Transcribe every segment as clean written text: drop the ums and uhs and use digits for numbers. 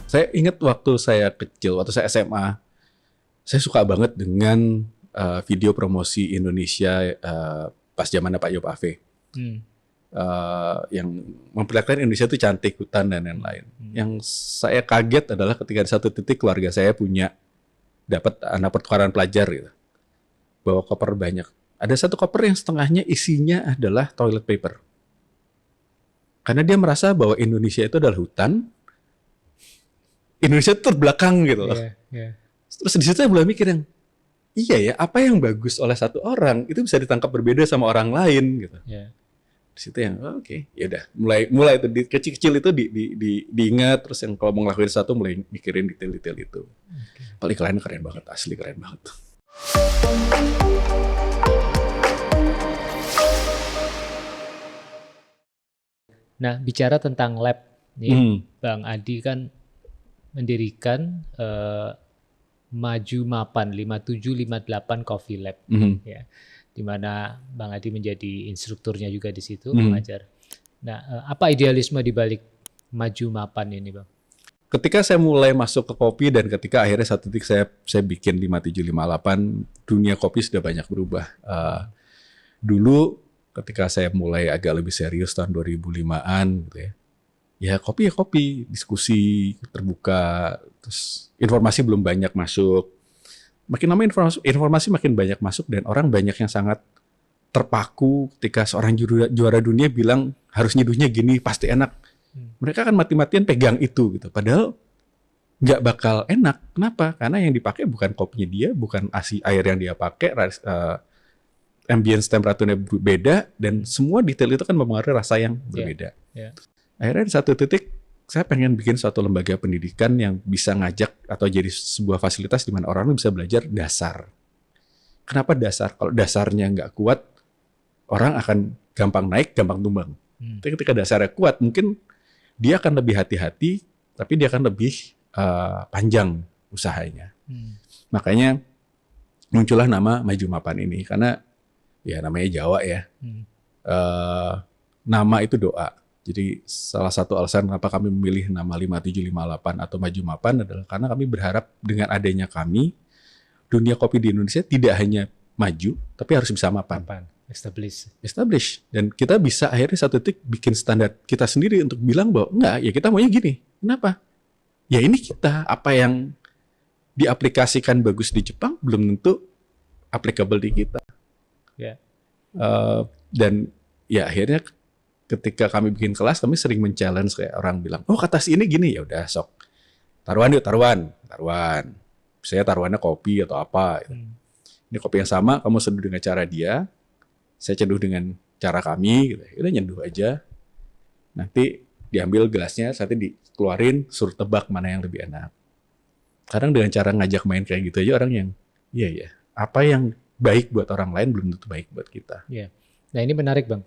Saya ingat waktu saya kecil, waktu saya SMA, saya suka banget dengan video promosi Indonesia pas zamannya Pak Yop Ave. Yang memperlihatkan Indonesia itu cantik, hutan dan lain-lain. Yang saya kaget adalah ketika di satu titik keluarga saya dapat anak pertukaran pelajar gitu, bawa koper banyak. Ada satu koper yang setengahnya isinya adalah toilet paper. Karena dia merasa bahwa Indonesia itu adalah hutan, Indonesia itu terbelakang gitu loh. Terus di situ saya mulai mikir yang, iya ya, apa yang bagus oleh satu orang itu bisa ditangkap berbeda sama orang lain gitu. Di situ yang oke, ya udah mulai itu kecil-kecil itu diingat, terus yang kalau mau ngelakuin satu mulai mikirin detail-detail itu. Paling keren banget, asli keren banget. Nah, bicara tentang lab nih, Bang Adi kan mendirikan Maju Mapan 5758 Coffee Lab, ya, di mana Bang Adi menjadi instrukturnya juga di situ, mengajar. Nah, apa idealisme di balik Maju Mapan ini, Bang? Ketika saya mulai masuk ke kopi dan ketika akhirnya satu titik saya bikin 5758, dunia kopi sudah banyak berubah. Dulu ketika saya mulai agak lebih serius tahun 2005-an gitu ya. Ya kopi, diskusi terbuka, terus informasi belum banyak masuk. Makin lama informasi makin banyak masuk dan orang banyak yang sangat terpaku ketika seorang juara dunia bilang harus nyeduhnya gini, pasti enak. Mereka kan mati-matian pegang itu gitu. Padahal nggak bakal enak. Kenapa? Karena yang dipakai bukan kopinya dia, bukan air yang dia pakai, ambience temperaturnya berbeda, dan semua detail itu kan mempengaruhi rasa yang berbeda. Akhirnya di satu titik saya pengen bikin suatu lembaga pendidikan yang bisa ngajak atau jadi sebuah fasilitas di mana orang bisa belajar dasar. Kenapa dasar? Kalau dasarnya nggak kuat, orang akan gampang naik, gampang tumbang. Tapi ketika dasarnya kuat, mungkin dia akan lebih hati-hati, tapi dia akan lebih panjang usahanya. Makanya muncullah nama Maju Mapan ini, karena ya namanya Jawa ya. Nama itu doa. Jadi salah satu alasan kenapa kami memilih nama 5758 atau Maju Mapan adalah karena kami berharap dengan adanya kami, dunia kopi di Indonesia tidak hanya maju, tapi harus bisa mapan. Establish. Dan kita bisa akhirnya satu titik bikin standar kita sendiri untuk bilang bahwa enggak, ya kita maunya gini. Kenapa? Ya ini kita, apa yang diaplikasikan bagus di Jepang belum tentu applicable di kita. Dan ya akhirnya ketika kami bikin kelas, kami sering men-challenge kayak orang bilang, oh kata si ini gini, ya udah sok. Taruhan. Saya taruhannya kopi atau apa. Ini kopi yang sama, kamu seduh dengan cara dia, saya ceduh dengan cara kami, gitu. Udah nyeduh aja. Nanti diambil gelasnya, nanti dikeluarin, suruh tebak mana yang lebih enak. Kadang dengan cara ngajak main kayak gitu aja orang yang, iya, apa yang baik buat orang lain belum tentu baik buat kita. Nah ini menarik, Bang.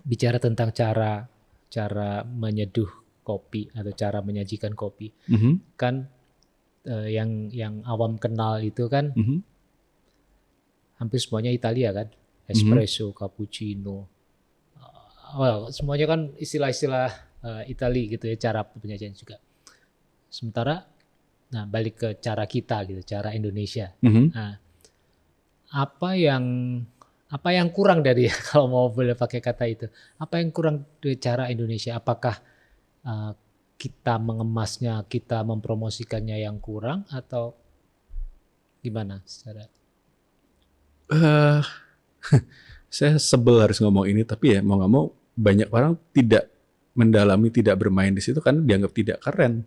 Bicara tentang cara menyeduh kopi atau cara menyajikan kopi, kan yang awam kenal itu kan hampir semuanya Italia kan, espresso, cappuccino, semuanya kan istilah-istilah Italia gitu ya, cara penyajian juga. Sementara, nah balik ke cara kita gitu, cara Indonesia. Nah, apa yang kurang dari, kalau mau boleh pakai kata itu, apa yang kurang dari cara Indonesia? Apakah kita mengemasnya, kita mempromosikannya yang kurang, atau gimana secara? Saya sebel harus ngomong ini, tapi ya mau nggak mau banyak orang tidak mendalami, tidak bermain di situ karena dianggap tidak keren.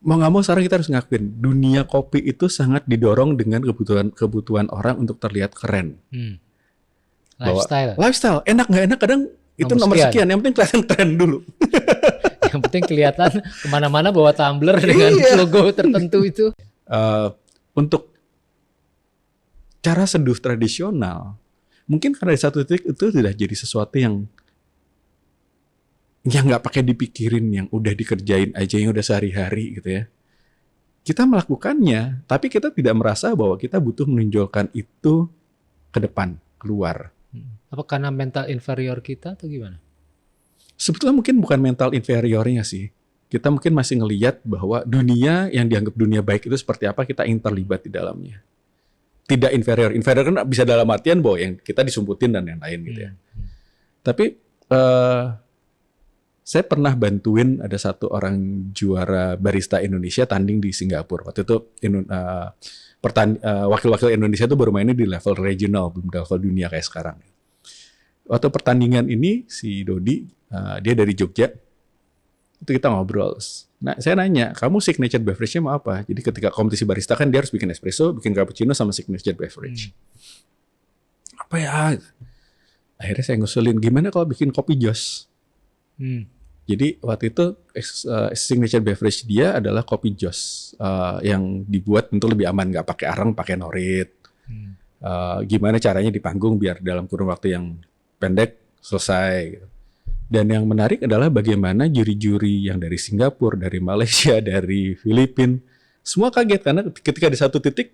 Mau nggak mau sekarang kita harus ngakuin dunia kopi itu sangat didorong dengan kebutuhan orang untuk terlihat keren. Lifestyle, enak nggak enak kadang itu nomor sekian. Yang penting kelihatan keren dulu. Yang penting kelihatan kemana-mana bawa tumbler dengan logo tertentu itu. Untuk cara seduh tradisional, mungkin karena di satu titik itu sudah jadi sesuatu yang nggak pakai dipikirin, yang udah dikerjain aja, yang udah sehari-hari gitu ya. Kita melakukannya, tapi kita tidak merasa bahwa kita butuh menonjolkan itu ke depan, keluar. Apa karena mental inferior kita atau gimana? Sebetulnya mungkin bukan mental inferiornya sih. kita mungkin masih ngelihat bahwa dunia yang dianggap dunia baik itu seperti apa, kita ingin terlibat di dalamnya. Tidak inferior. Inferior kan bisa dalam artian bahwa yang kita disumputin dan yang lain gitu ya. Tapi saya pernah bantuin ada satu orang juara barista Indonesia tanding di Singapura. Waktu itu wakil-wakil Indonesia itu baru mainnya di level regional, belum level dunia kayak sekarang. Waktu pertandingan ini si Dodi, dia dari Jogja, itu kita ngobrol. Nah, saya nanya, kamu signature beverage-nya mau apa? Jadi ketika kompetisi barista kan dia harus bikin espresso, bikin cappuccino sama signature beverage. Apa ya? Akhirnya saya ngusulin, gimana kalau bikin kopi Joss? Jadi waktu itu signature beverage dia adalah kopi Joss yang dibuat untuk lebih aman, nggak pakai arang, pakai norit. Gimana caranya di panggung biar dalam kurun waktu yang pendek selesai. Dan yang menarik adalah bagaimana juri-juri yang dari Singapura, dari Malaysia, dari Filipina, semua kaget karena ketika di satu titik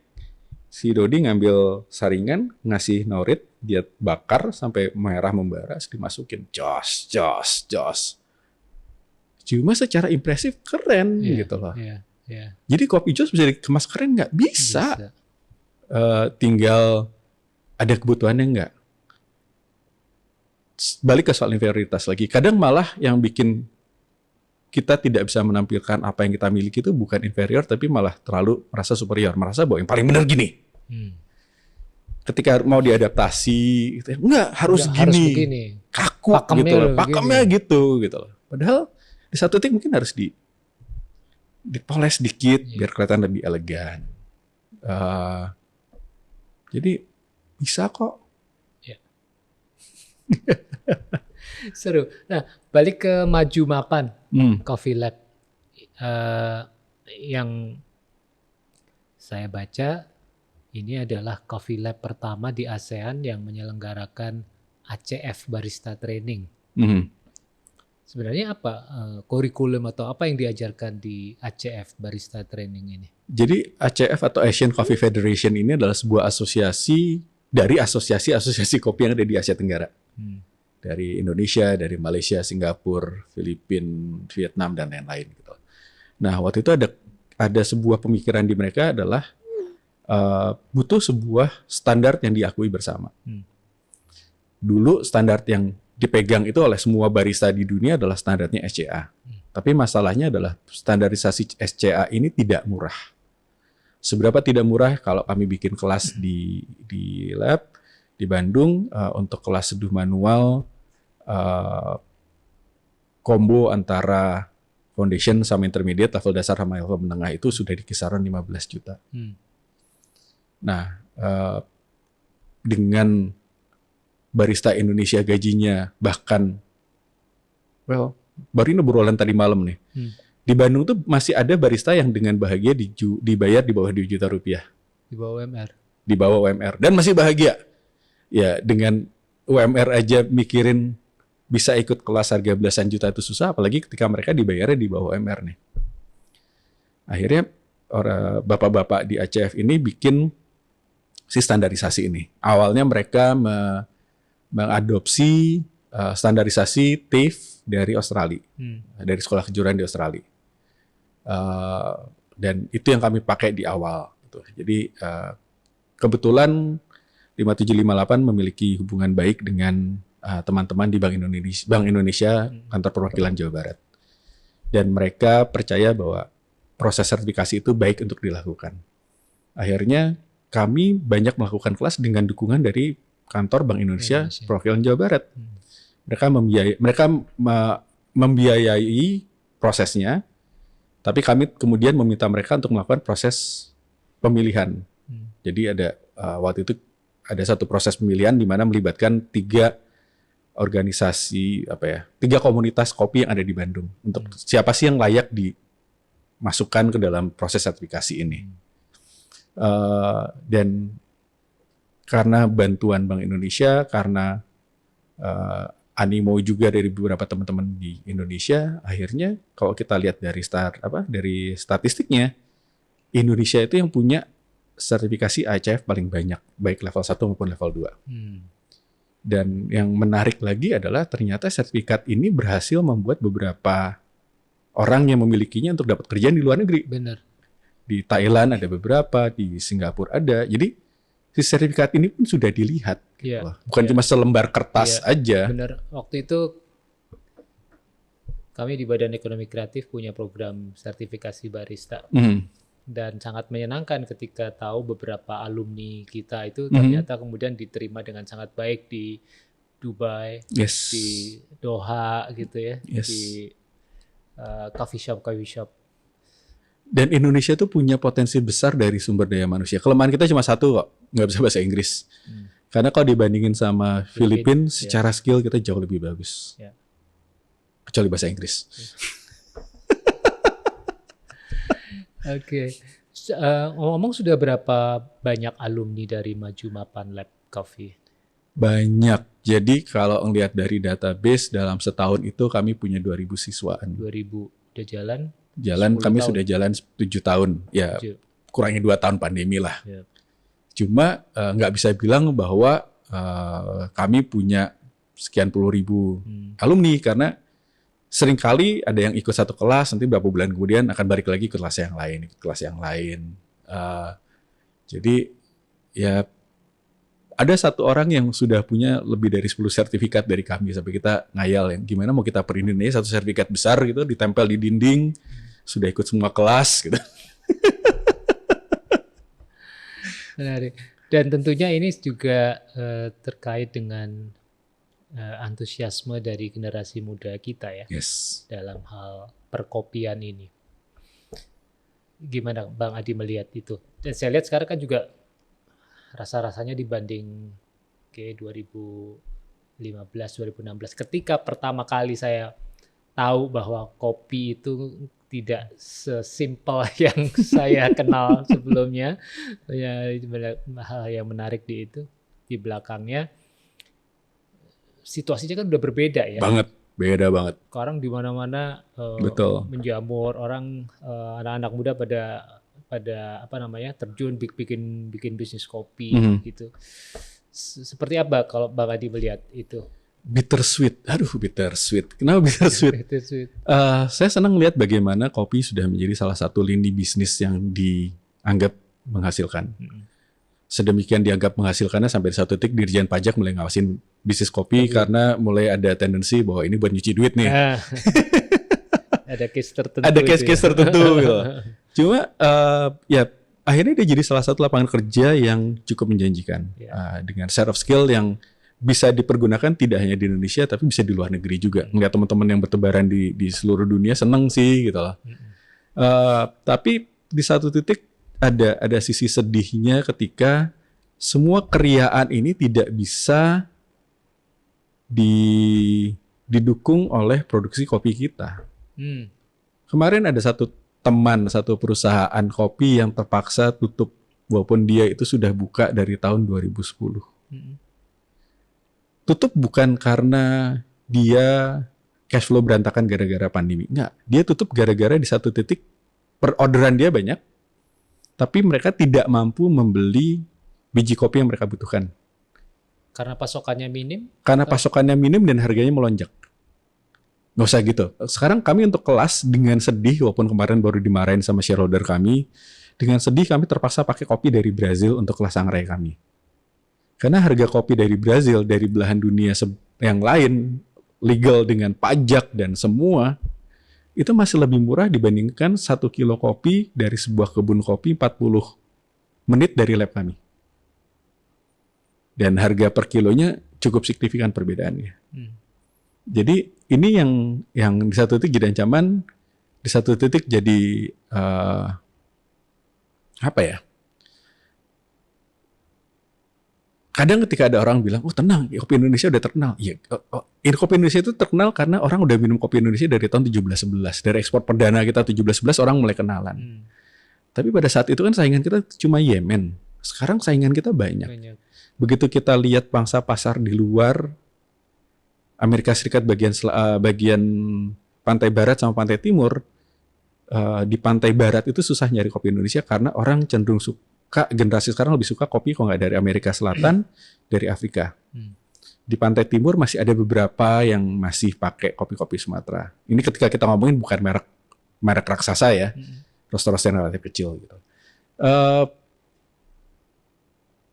si Dodi ngambil saringan, ngasih norit, dia bakar sampai merah membara, dimasukin jos. Cuma secara impresif keren gitu loh. Jadi kopi jos bisa dikemas keren nggak? Bisa. Tinggal ada kebutuhannya nggak? Balik ke soal inferioritas lagi. Kadang malah yang bikin kita tidak bisa menampilkan apa yang kita miliki itu bukan inferior, tapi malah terlalu merasa superior. Merasa bahwa yang paling benar gini. Ketika mau diadaptasi, gitu, enggak, harus gini. Kaku gitu loh. Pakemnya gitu loh. Padahal di satu titik mungkin harus dipoles dikit biar kelihatan lebih elegan. Jadi bisa kok. Seru. Nah, balik ke Maju Mapan Coffee Lab, yang saya baca ini adalah Coffee Lab pertama di ASEAN yang menyelenggarakan ACF Barista Training. Sebenarnya apa kurikulum atau apa yang diajarkan di ACF Barista Training ini? Jadi ACF atau Asian Coffee Federation ini adalah sebuah asosiasi dari asosiasi kopi yang ada di Asia Tenggara. Dari Indonesia, dari Malaysia, Singapura, Filipina, Vietnam, dan lain-lain gitu. Nah, waktu itu ada sebuah pemikiran di mereka adalah butuh sebuah standar yang diakui bersama. Dulu standar yang dipegang itu oleh semua barista di dunia adalah standarnya SCA. Tapi masalahnya adalah standarisasi SCA ini tidak murah. Seberapa tidak murah kalau kami bikin kelas di lab di Bandung untuk kelas seduh manual combo antara foundation sama intermediate, level dasar sama level menengah itu sudah di kisaran 15 juta. Nah, dengan barista Indonesia gajinya bahkan baru ini obrolan tadi malam nih. Di Bandung tuh masih ada barista yang dengan bahagia dibayar di bawah 2 juta rupiah. Di bawah UMR. Di bawah UMR. Dan masih bahagia. Ya, dengan UMR aja mikirin bisa ikut kelas harga belasan juta itu susah, apalagi ketika mereka dibayarnya di bawah UMR nih. Akhirnya bapak-bapak di ACF ini bikin si standarisasi ini. Awalnya mereka mengadopsi standarisasi TAFE dari Australia, dari sekolah kejuaraan di Australia. Dan itu yang kami pakai di awal. Gitu. Jadi kebetulan 5758 memiliki hubungan baik dengan teman-teman di Bank Indonesia, kantor perwakilan Jawa Barat. Dan mereka percaya bahwa proses sertifikasi itu baik untuk dilakukan. Akhirnya kami banyak melakukan kelas dengan dukungan dari kantor Bank Indonesia perwakilan Jawa Barat. Mereka membiayai prosesnya, tapi kami kemudian meminta mereka untuk melakukan proses pemilihan. Jadi ada waktu itu ada satu proses pemilihan di mana melibatkan 3 organisasi 3 komunitas kopi yang ada di Bandung untuk siapa sih yang layak dimasukkan ke dalam proses sertifikasi ini. Dan karena bantuan Bank Indonesia, karena animo juga dari beberapa teman-teman di Indonesia, akhirnya kalau kita lihat dari statistiknya, Indonesia itu yang punya sertifikasi ACF paling banyak, baik level 1 maupun level 2. Dan yang menarik lagi adalah ternyata sertifikat ini berhasil membuat beberapa orang yang memilikinya untuk dapat kerjaan di luar negeri. Benar. Di Thailand ada beberapa, di Singapura ada. Jadi si sertifikat ini pun sudah dilihat. Gitu loh. Bukan cuma selembar kertas aja. Benar. Waktu itu kami di Badan Ekonomi Kreatif punya program sertifikasi barista. Dan sangat menyenangkan ketika tahu beberapa alumni kita itu ternyata kemudian diterima dengan sangat baik di Dubai, di Doha gitu ya, di coffee shop. Dan Indonesia tuh punya potensi besar dari sumber daya manusia. Kelemahan kita cuma satu kok, nggak bisa bahasa Inggris. Karena kalau dibandingin sama Filipina, secara skill kita jauh lebih bagus. Kecuali bahasa Inggris. Oke. Ngomong sudah berapa banyak alumni dari Maju Mapan Lab Coffee? Banyak. Jadi kalau ngelihat dari database dalam setahun itu kami punya 2.000 siswaan. 2.000 udah jalan? Jalan kami tahun. Sudah jalan 7 tahun. Ya 7. Kurangnya 2 tahun pandemi lah. Cuma nggak bisa bilang bahwa kami punya sekian puluh ribu alumni karena seringkali ada yang ikut satu kelas, nanti beberapa bulan kemudian akan balik lagi ke kelas yang lain. Jadi ya ada satu orang yang sudah punya lebih dari 10 sertifikat dari kami sampai kita ngayal ya, gimana mau kita perintin aja satu sertifikat besar gitu ditempel di dinding, sudah ikut semua kelas gitu. Menarik. Dan tentunya ini juga terkait dengan antusiasme dari generasi muda kita ya, dalam hal perkopian ini. Gimana Bang Adi melihat itu? Dan saya lihat sekarang kan juga rasa-rasanya dibanding 2015, 2016, ketika pertama kali saya tahu bahwa kopi itu tidak sesimpel yang saya kenal sebelumnya, ya hal yang menarik di belakangnya. Situasinya kan udah berbeda ya. Beda banget. Sekarang di mana-mana menjamur, orang anak-anak muda pada terjun bikin bisnis kopi gitu. Seperti apa kalau Bang Adi melihat itu? Bittersweet. Kenapa bittersweet? Saya senang lihat bagaimana kopi sudah menjadi salah satu lini bisnis yang dianggap menghasilkan. Sedemikian dianggap menghasilkannya sampai satu titik Dirjen Pajak mulai ngawasin bisnis kopi karena mulai ada tendensi bahwa ini buat nyuci duit nih. Ada case tertentu. Ada case tertentu gitu. Cuma ya akhirnya dia jadi salah satu lapangan kerja yang cukup menjanjikan dengan set of skill yang bisa dipergunakan tidak hanya di Indonesia tapi bisa di luar negeri juga. Ngeliat teman-teman yang bertebaran di seluruh dunia seneng sih gitu loh. Tapi di satu titik ada sisi sedihnya ketika semua keriaan ini tidak bisa didukung oleh produksi kopi kita. Kemarin ada satu perusahaan kopi yang terpaksa tutup walaupun dia itu sudah buka dari tahun 2010. Tutup bukan karena dia cash flow berantakan gara-gara pandemi. Enggak, dia tutup gara-gara di satu titik orderan dia banyak, tapi mereka tidak mampu membeli biji kopi yang mereka butuhkan. Karena pasokannya minim? Karena pasokannya minim dan harganya melonjak. Nggak usah gitu. Sekarang kami untuk kelas dengan sedih, walaupun kemarin baru dimarahin sama shareholder kami, dengan sedih kami terpaksa pakai kopi dari Brazil untuk kelas sangrai kami. Karena harga kopi dari Brazil, dari belahan dunia yang lain, legal dengan pajak dan semua, itu masih lebih murah dibandingkan 1 kilo kopi dari sebuah kebun kopi 40 menit dari lab kami. Dan harga per kilonya cukup signifikan perbedaannya. Jadi ini yang di satu titik jadi ancaman, di satu titik jadi apa ya? Kadang ketika ada orang bilang, oh tenang, kopi Indonesia udah terkenal. Iya, kopi Indonesia itu terkenal karena orang udah minum kopi Indonesia dari tahun 17-11. Dari ekspor perdana kita 17-11 orang mulai kenalan. Tapi pada saat itu kan saingan kita cuma Yemen. Sekarang saingan kita banyak. Begitu kita lihat pangsa pasar di luar Amerika Serikat bagian pantai barat sama pantai timur, di pantai barat itu susah nyari kopi Indonesia karena orang cenderung generasi sekarang lebih suka kopi kalau nggak dari Amerika Selatan, dari Afrika. Di pantai timur masih ada beberapa yang masih pakai kopi-kopi Sumatera. Ini ketika kita ngomongin bukan merek merek raksasa ya, roster-roster yang relatif kecil gitu.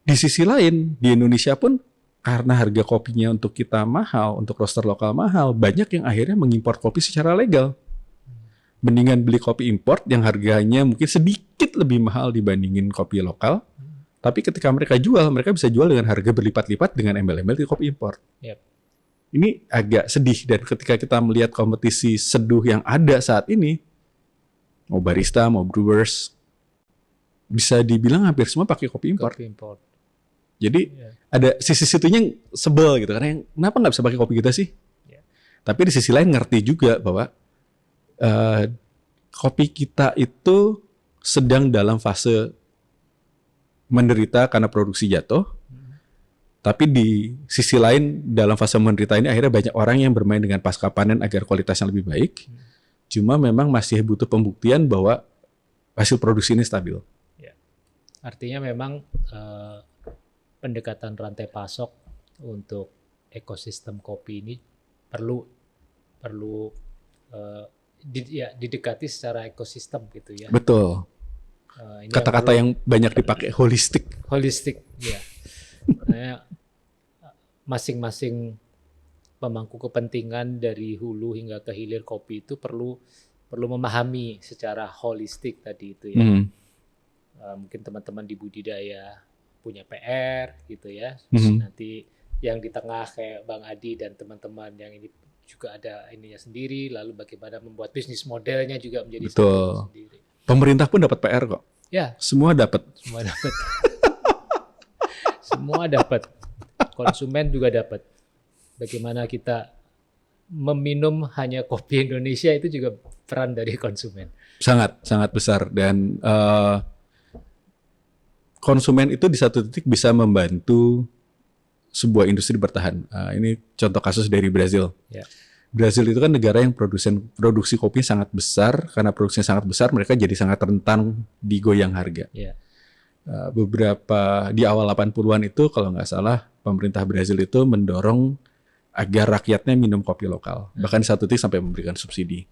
Di sisi lain di Indonesia pun karena harga kopinya untuk kita mahal, untuk roster lokal mahal, banyak yang akhirnya mengimpor kopi secara legal. Mendingan beli kopi import yang harganya mungkin sedikit lebih mahal dibandingin kopi lokal. Tapi ketika mereka jual, mereka bisa jual dengan harga berlipat-lipat dengan embel-embel di kopi import. Yep. Ini agak sedih, dan ketika kita melihat kompetisi seduh yang ada saat ini, mau barista, mau brewers, bisa dibilang hampir semua pakai kopi import. Kopi import. Jadi ada sisi-situnya yang sebel gitu, karena kenapa nggak bisa pakai kopi kita sih? Tapi di sisi lain ngerti juga bahwa kopi kita itu sedang dalam fase menderita karena produksi jatuh. Tapi di sisi lain dalam fase menderita ini akhirnya banyak orang yang bermain dengan pasca panen agar kualitasnya lebih baik. Cuma memang masih butuh pembuktian bahwa hasil produksi ini stabil. Artinya memang pendekatan rantai pasok untuk ekosistem kopi ini perlu didekati secara ekosistem gitu ya. Betul. Kata-kata yang banyak dipakai holistik. Holistik, ya. Masing-masing pemangku kepentingan dari hulu hingga ke hilir kopi itu perlu memahami secara holistik tadi itu ya. Mungkin teman-teman di budidaya punya PR gitu ya. Nanti yang di tengah kayak Bang Adi dan teman-teman yang ini juga ada ininya sendiri, lalu bagaimana membuat bisnis modelnya juga menjadi sendiri. Pemerintah pun dapat PR kok. Ya. Semua dapat. Semua dapat. Konsumen juga dapat. Bagaimana kita meminum hanya kopi Indonesia itu juga peran dari konsumen. Sangat besar, dan konsumen itu di satu titik bisa membantu sebuah industri bertahan. Ini contoh kasus dari Brazil. Brazil itu kan negara yang produksi kopi sangat besar. Karena produksinya sangat besar, mereka jadi sangat rentan digoyang harga. Beberapa di awal 80-an itu kalau nggak salah, pemerintah Brazil itu mendorong agar rakyatnya minum kopi lokal. Bahkan di satu titik sampai memberikan subsidi.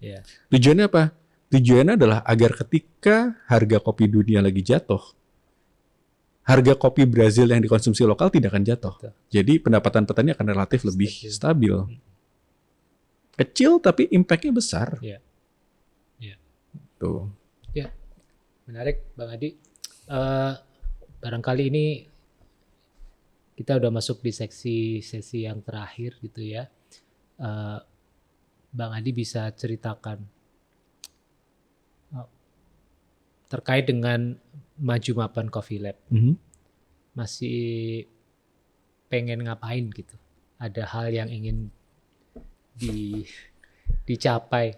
Tujuannya apa? Tujuannya adalah agar ketika harga kopi dunia lagi jatuh, harga kopi Brazil yang dikonsumsi lokal tidak akan jatuh. Jadi pendapatan petani akan relatif lebih stabil. Kecil tapi impact-nya besar. Tuh. Ya, menarik Bang Adi. Barangkali ini kita udah masuk di sesi yang terakhir gitu ya. Bang Adi bisa ceritakan terkait dengan Maju Mapan Coffee Lab. Masih pengen ngapain gitu? Ada hal yang ingin dicapai?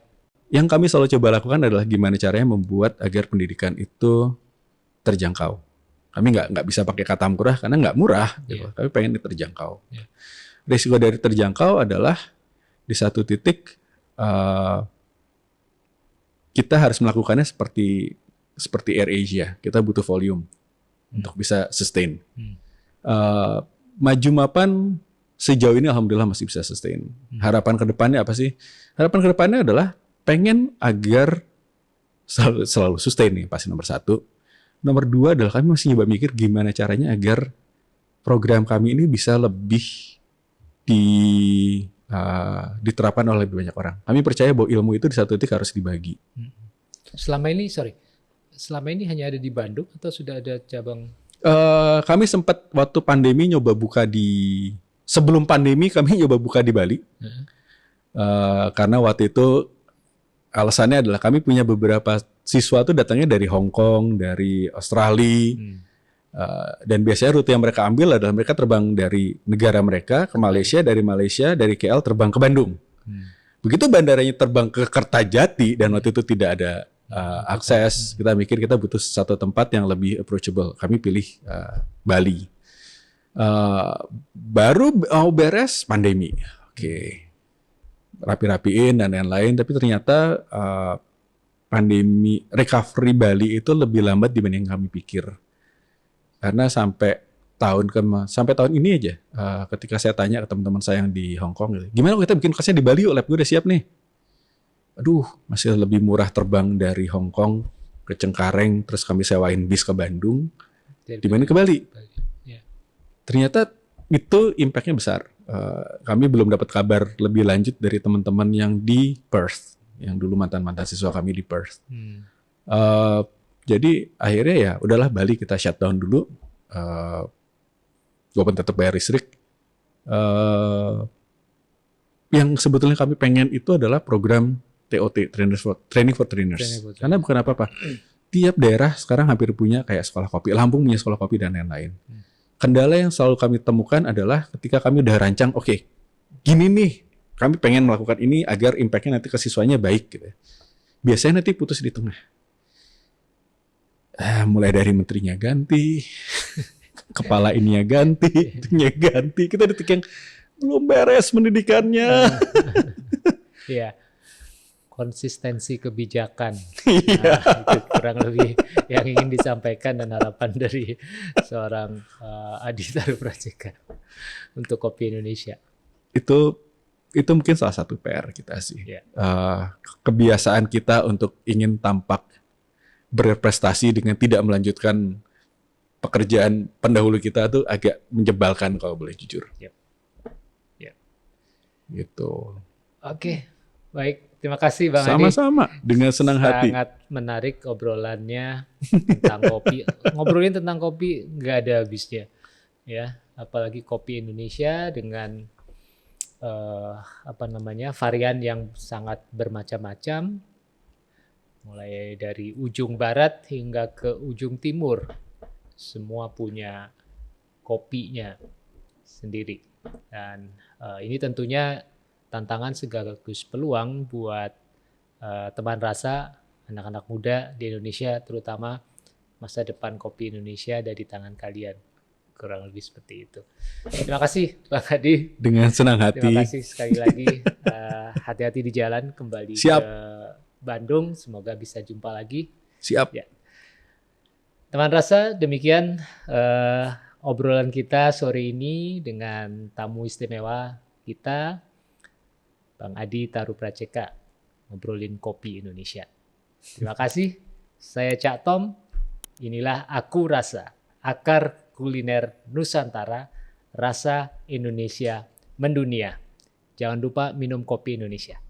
Yang kami selalu coba lakukan adalah gimana caranya membuat agar pendidikan itu terjangkau. Kami nggak bisa pakai kata murah karena nggak murah, gitu. Kami pengen terjangkau. Risiko dari terjangkau adalah di satu titik kita harus melakukannya seperti AirAsia. Kita butuh volume untuk bisa sustain. Maju Mapan sejauh ini alhamdulillah masih bisa sustain. Harapan kedepannya apa sih? Harapan kedepannya adalah pengen agar selalu sustain nih, pasti nomor satu. Nomor dua adalah kami masih nyoba mikir gimana caranya agar program kami ini bisa lebih diterapkan oleh lebih banyak orang. Kami percaya bahwa ilmu itu di satu titik harus dibagi. Selama ini hanya ada di Bandung atau sudah ada cabang? Kami sempat waktu pandemi nyoba buka sebelum pandemi kami nyoba buka di Bali. Karena waktu itu alasannya adalah kami punya beberapa siswa tuh datangnya dari Hong Kong, dari Australia. Dan biasanya rute yang mereka ambil adalah mereka terbang dari negara mereka ke Malaysia, dari KL terbang ke Bandung. Begitu bandaranya terbang ke Kertajati dan waktu itu tidak ada akses, kita mikir kita butuh satu tempat yang lebih approachable. Kami pilih Bali. Baru mau beres pandemi. Rapi-rapiin dan lain-lain, tapi ternyata pandemi recovery Bali itu lebih lambat dibanding yang kami pikir. Karena sampai tahun ini aja, ketika saya tanya ke teman-teman saya yang di Hong Kong, gimana kita bikin kelasnya di Bali yuk, lab gue udah siap nih. aduh masih lebih murah terbang dari Hong Kong ke Cengkareng, terus kami sewain bis ke Bandung, dibanding ke Bali. Ya. Ternyata itu impact-nya besar. Kami belum dapat kabar lebih lanjut dari teman-teman yang di Perth, yang dulu mantan-mantan siswa kami di Perth. Jadi akhirnya ya udahlah Bali kita shutdown dulu. Walaupun tetap bayar listrik. Yang sebetulnya kami pengen itu adalah program TOT, Training for Trainers. Karena bukan apa-apa. Tiap daerah sekarang hampir punya kayak sekolah kopi. Lampung punya sekolah kopi dan lain-lain. Kendala yang selalu kami temukan adalah ketika kami udah rancang, oke, gini nih, kami pengen melakukan ini agar impact-nya nanti ke siswanya baik. Gitu. Biasanya nanti putus di tengah. Mulai dari menterinya ganti, kepala ininya ganti, itunya ganti. Kita detik yang belum beres pendidikannya. Iya. Konsistensi kebijakan. Iya. Itu kurang lebih yang ingin disampaikan dan harapan dari seorang Adi Taruprajeka untuk Kopi Indonesia. Itu mungkin salah satu PR kita sih. Yeah. Kebiasaan kita untuk ingin tampak berprestasi dengan tidak melanjutkan pekerjaan pendahulu kita tuh agak menjebalkan kalau boleh jujur. Yep. Gitu. Oke, baik. Terima kasih Bang Adi. Sama-sama, dengan senang hati. Sangat menarik obrolannya tentang kopi. Ngobrolin tentang kopi nggak ada habisnya, ya. Apalagi kopi Indonesia dengan varian yang sangat bermacam-macam, mulai dari ujung barat hingga ke ujung timur, semua punya kopinya sendiri. Dan ini tentunya tantangan sekaligus peluang buat teman rasa, anak-anak muda di Indonesia, terutama masa depan kopi Indonesia ada di tangan kalian. Kurang lebih seperti itu. Terima kasih Bang Adi. Dengan senang hati. Terima kasih sekali lagi. Hati-hati di jalan kembali Siap. ke Bandung. Semoga bisa jumpa lagi. Siap. Ya. Teman rasa, demikian obrolan kita sore ini dengan tamu istimewa kita, Bang Adi Taruprajeka, ngobrolin kopi Indonesia. Terima kasih. Saya Cak Tom. Inilah Aku Rasa, akar kuliner Nusantara, rasa Indonesia mendunia. Jangan lupa minum kopi Indonesia.